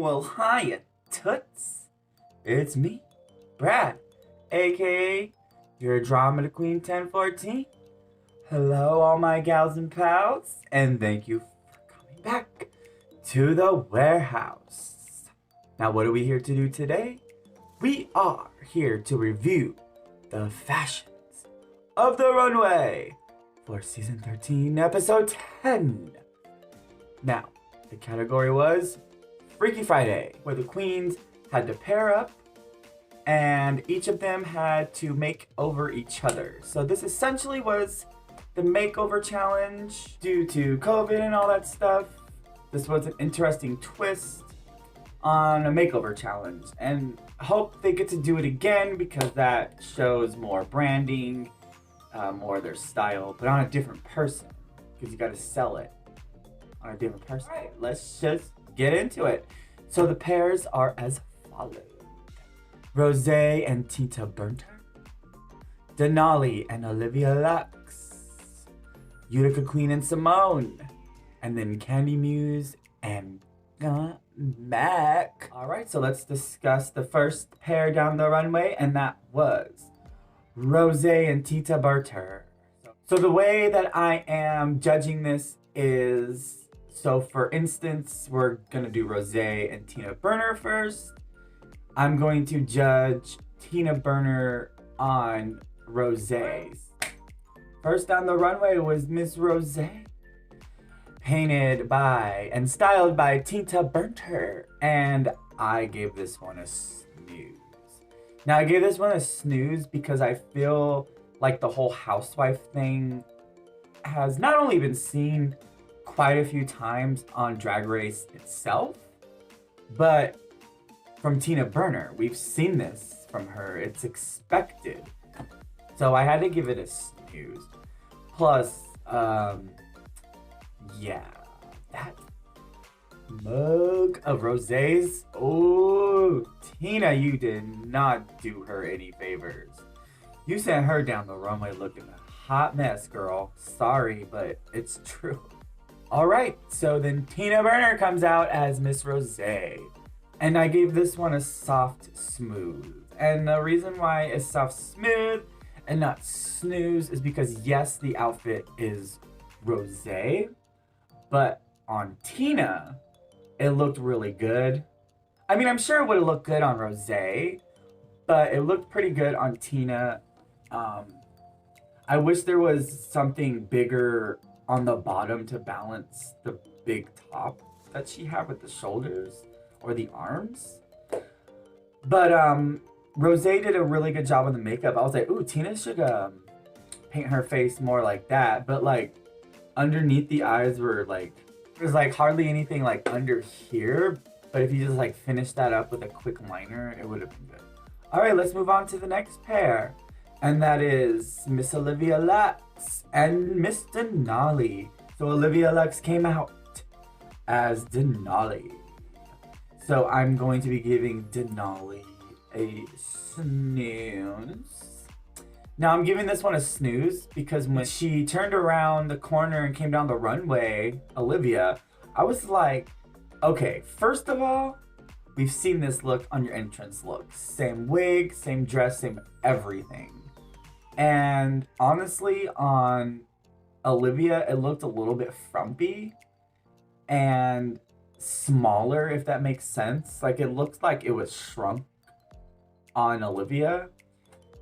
Well, hiya, Toots. It's me, Brad, aka your Drama Queen 1014. Hello, all my gals and pals, and thank you for coming back to the Warehouse. Now, what are we here to do today? We are here to review the fashions of the runway for season 13, episode 10. Now, the category was Freaky Friday, where the queens had to pair up and each of them had to make over each other. So this essentially was the makeover challenge due to COVID and all that stuff. This was an interesting twist on a makeover challenge, and I hope they get to do it again because that shows more branding, more of their style, but on a different person, because you got to sell it on a different person. All right, let's just get into it. So the pairs are as follows: Rosé and Tita Burnter, Denali and Olivia Lux, Utica Queen and Simone, and then Candy Muse and Mac. All right, so let's discuss the first pair down the runway, and that was Rosé and Tita Burnter. So the way that I am judging this is, so for instance, we're gonna do Rosé and Tina Burner first. I'm going to judge Tina Burner on Rosé. First on the runway was Miss Rosé, painted by and styled by Tina Burner, and I gave this one a snooze. Now, I gave this one a snooze because I feel like the whole housewife thing has not only been seen quite a few times on Drag Race itself, but from Tina Burner, we've seen this from her. It's expected. So I had to give it a snooze. Plus, yeah, that mug of Rosé's. Oh, Tina, you did not do her any favors. You sent her down the runway looking a hot mess, girl. Sorry, but it's true. All right, so then Tina Burner comes out as Miss Rosé, and I gave this one a soft smooth. And the reason why it's soft smooth and not snooze is because yes, the outfit is Rosé, but on Tina, it looked really good. I mean, I'm sure it would have looked good on Rosé, but it looked pretty good on Tina. I wish there was something bigger on the bottom to balance the big top that she had with the shoulders or the arms. But Rosé did a really good job on the makeup. I was like, ooh, Tina should paint her face more like that. But like underneath the eyes were like, there's like hardly anything like under here. But if you just like finish that up with a quick liner, it would have been good. All right, let's move on to the next pair. And that is Miss Olivia Lux and Miss Denali. So Olivia Lux came out as Denali. So I'm going to be giving Denali a snooze. Now I'm giving this one a snooze because when she turned around the corner and came down the runway, Olivia, I was like, okay, first of all, we've seen this look on your entrance look. Same wig, same dress, same everything. And honestly, on Olivia, it looked a little bit frumpy and smaller, if that makes sense. Like, it looked like it was shrunk on Olivia,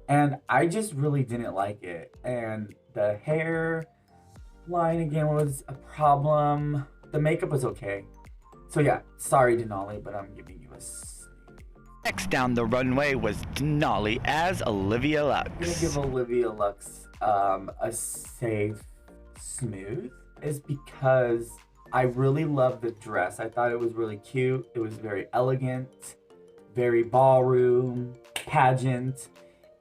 and I just really didn't like it. And the hair line again was a problem. The makeup was okay. So yeah, sorry Denali, but I'm giving you a snooze. Next down the runway was Denali as Olivia Lux. I'm gonna give Olivia Lux a safe smooth, is because I really love the dress. I thought it was really cute. It was very elegant, very ballroom, pageant,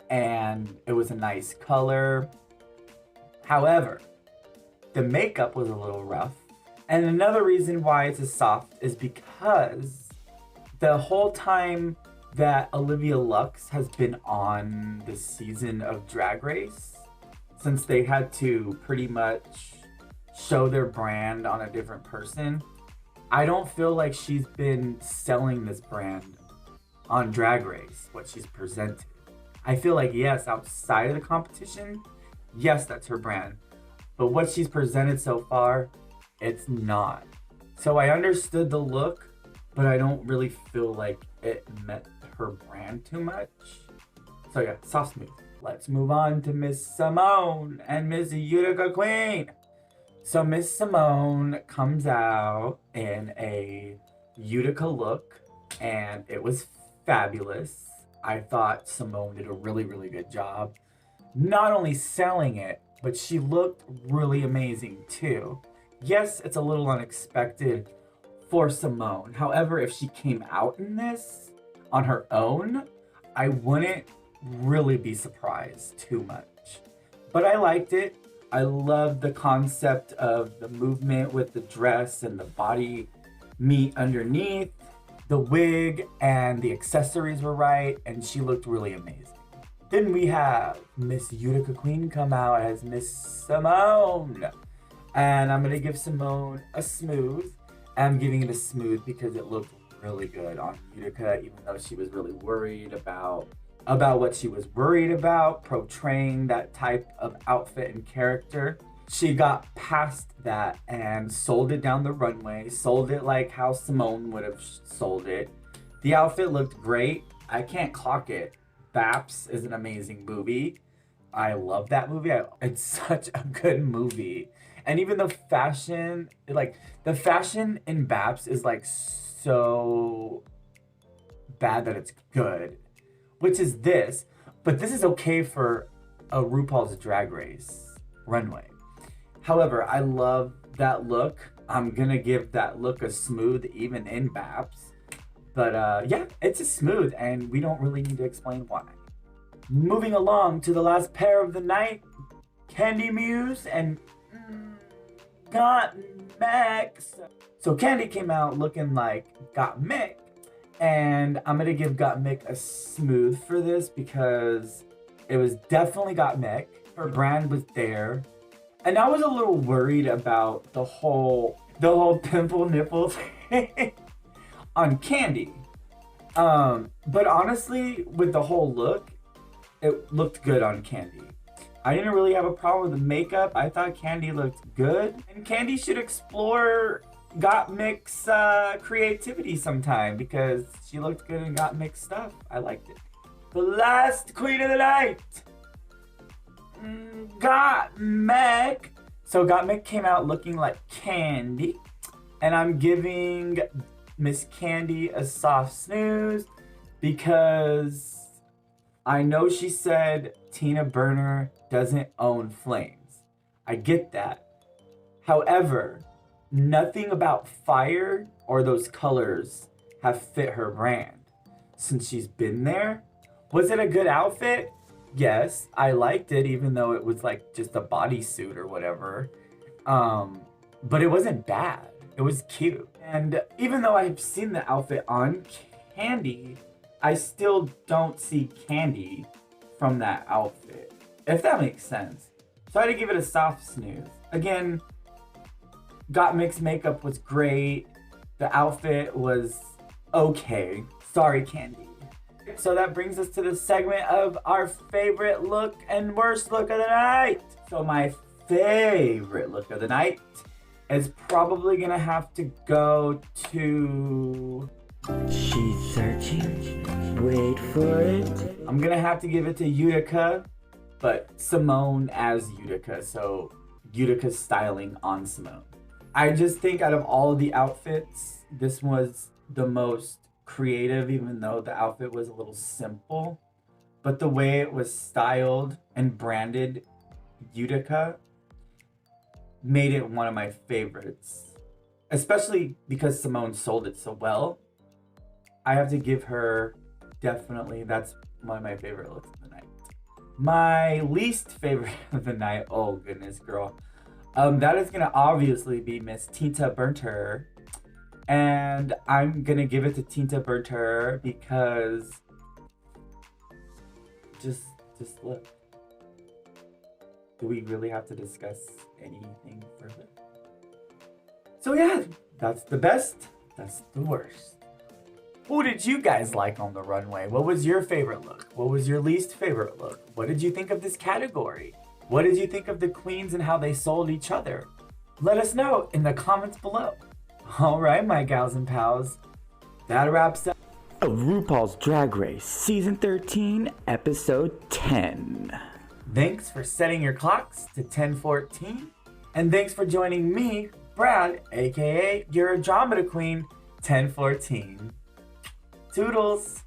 and it was a nice color. However, the makeup was a little rough. And another reason why it's a soft is because the whole time that Olivia Lux has been on the season of Drag Race, since they had to pretty much show their brand on a different person, I don't feel like she's been selling this brand on Drag Race, what she's presented. I feel like, yes, outside of the competition, yes, that's her brand. But what she's presented so far, it's not. So I understood the look, but I don't really feel like it met her brand too much. So yeah, soft smooth. Let's move on to Miss Simone and Miss Utica Queen. So Miss Simone comes out in a Utica look, and it was fabulous. I thought Simone did a really, really good job. Not only selling it, but she looked really amazing too. Yes, it's a little unexpected for Simone. However, if she came out in this on her own, I wouldn't really be surprised too much. But I liked it. I loved the concept of the movement with the dress and the body meat underneath. The wig and the accessories were right, and she looked really amazing. Then we have Miss Utica Queen come out as Miss Simone. And I'm going to give Simone a smooth. I'm giving it a smooth because it looked really good on Utica, even though she was really worried about what she was worried about, portraying that type of outfit and character. She got past that and sold it down the runway, sold it like how Simone would have sold it. The outfit looked great. I can't clock it. Baps is an amazing movie. I love that movie. It's such a good movie. And even the fashion, like the fashion in Baps is like so bad that it's good, which is this. But this is okay for a RuPaul's Drag Race runway. However, I love that look. I'm gonna give that look a smooth even in Baps. But yeah, it's a smooth and we don't really need to explain why. Moving along to the last pair of the night, Candy Muse and Got Max. So Candy came out looking like Got Mick. And I'm gonna give Got Mick a smooth for this because it was definitely Got Mick. Her brand was there. And I was a little worried about the whole pimple nipple thing on Candy. But honestly, with the whole look, it looked good on Candy. I didn't really have a problem with the makeup. I thought Candy looked good. And Candy should explore Got Mick's creativity sometime because she looked good and Got Mick's stuff. I liked it. The last queen of the night, Got Mick. So Got Mick came out looking like Candy. And I'm giving Miss Candy a soft snooze because I know she said Tina Burner doesn't own flames. I get that. However, nothing about fire or those colors have fit her brand since she's been there. Was it a good outfit? Yes, I liked it even though it was like just a bodysuit or whatever. But it wasn't bad. It was cute. And even though I've seen the outfit on Candy, I still don't see Candy from that outfit, if that makes sense. So I had to give it a soft snooze. Again, Got Mick's makeup was great. The outfit was okay. Sorry, Candy. So that brings us to the segment of our favorite look and worst look of the night. So my favorite look of the night is probably gonna have to go to... She's searching. Wait for it. I'm gonna have to give it to Utica, but Simone as Utica. So Utica's styling on Simone. I just think out of all the outfits, this was the most creative, even though the outfit was a little simple. But the way it was styled and branded Utica made it one of my favorites. Especially because Simone sold it so well. I have to give her, definitely, that's one of my favorite looks of the night. My least favorite of the night, oh goodness, girl. That is gonna obviously be Miss Tinta Burnter. And I'm gonna give it to Tinta Burnter because just look. Do we really have to discuss anything further? So yeah, That's the best. That's the worst. Who did you guys like on the runway? What was your favorite look? What was your least favorite look? What did you think of this category? What did you think of the queens and how they sold each other? Let us know in the comments below. All right, my gals and pals. That wraps up RuPaul's Drag Race Season 13, Episode 10. Thanks for setting your clocks to 10:14. And thanks for joining me, Brad, aka your Andromeda Queen, 10:14. Toodles!